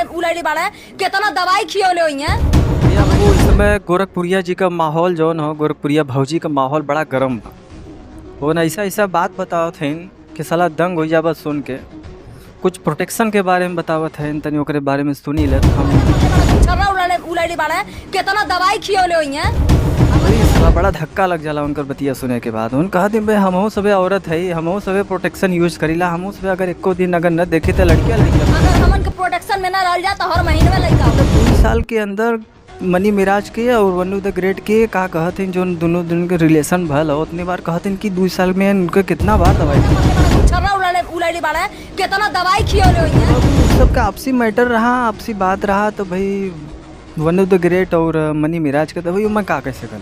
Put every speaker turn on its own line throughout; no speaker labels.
उलड़ी बाड़े कितना दवाई खियोले हुई हैं।
भैया वो इस समय गोरखपुरिया जी का माहौल जौन हो, गोरखपुरिया भौजी का माहौल बड़ा गर्म बा। वो ना ऐसा ऐसा बात बतावत हैं कि साला दंग हो जा बस सुन के। कुछ प्रोटेक्शन के बारे में बतावत हैं, तनी ओकरे बारे में सुनी ले तो हम
छर्रा उलड़ी बाड़े कितना दवाई खियोले हुई हैं।
भाई साला बड़ा धक्का लग जाला उनकर बतिया सुने के बाद। उन कहा दिन भाई हमहू सबे औरत है, हमहू सबे प्रोटेक्शन यूज करीला, हमहू सबे अगर एको दिन अगर न देखे तो लड़कियां
अगर हमन के प्रोटेक्शन में ना रह जा तो हर महीने में लड़का हो।
2 साल के अंदर मनी मिराज के और वनु द ग्रेट के का कहथिन जो दोनों दिन के रिलेशन भल हो उतनी बार कहथिन कि 2 साल में उनके कितना बार दवाई
छर्रा उलड़ी बाड़े कितना दवाई खियोले हुई हैं।
सबका आपसी मैटर रहा, आपसी बात रहा तो भाई वनु द ग्रेट और मनी मिराज का तो भाई मैं का कैसे कर।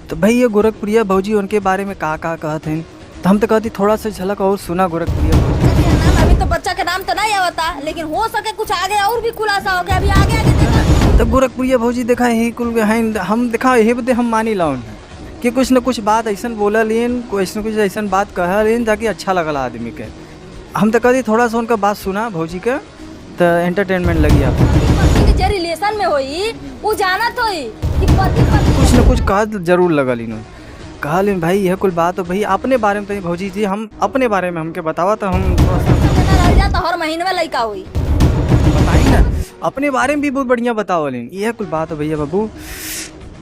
तो भाई ये गोरखपुरिया भौजी उनके बारे में का कहते हैं तो हम तो कहती थोड़ा सा झलक और सुना गोरखपुरिया भौजी।
अभी तो बच्चा के नाम तो नहीं आवता, लेकिन हो सके कुछ आगे और भी खुलासा हो गया। अभी आगे देखा
तब गोरखपुरिया भौजी देखा यही कुल हैं हम देखा यही बदे हम मानी लाउन कि कुछ न कुछ बात ऐसा बोला लेन, कुछ न कुछ ऐसा बात कहा लेन ताकि अच्छा लगला आदमी के। हम तो कहती थोड़ा सा उनका बात सुना भौजी का तो एंटरटेनमेंट लगी आप
जे रिलेशन में होई वो जानत होई कि पति
कुछ न कुछ कहा जरूर लगल इन्होंने कहा लेन भाई यह कुल बात हो भाई अपने बारे में तो भौजी जी हम अपने बारे में हमके बतावा तो हम थोड़ा सा
रह जा तो हर महीने में लड़का हुई
बताई ना अपने बारे में भी बहुत बढ़िया बताओ लेन। यह कुल बात हो भैया बाबू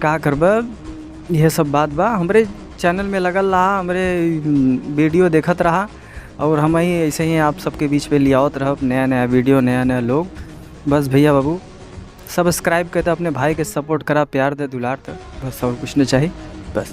का करबा यह सब बात बा। हमरे चैनल में लगल रहा, हमरे वीडियो देखत रहा और हम ही ऐसे ही आप सबके बीच पे लियावत रह नया नया वीडियो नया नया लोग। बस भैया बाबू सब्सक्राइब करते अपने भाई के सपोर्ट करा, प्यार दे दुलार दे, बस और कुछ नहीं चाहिए।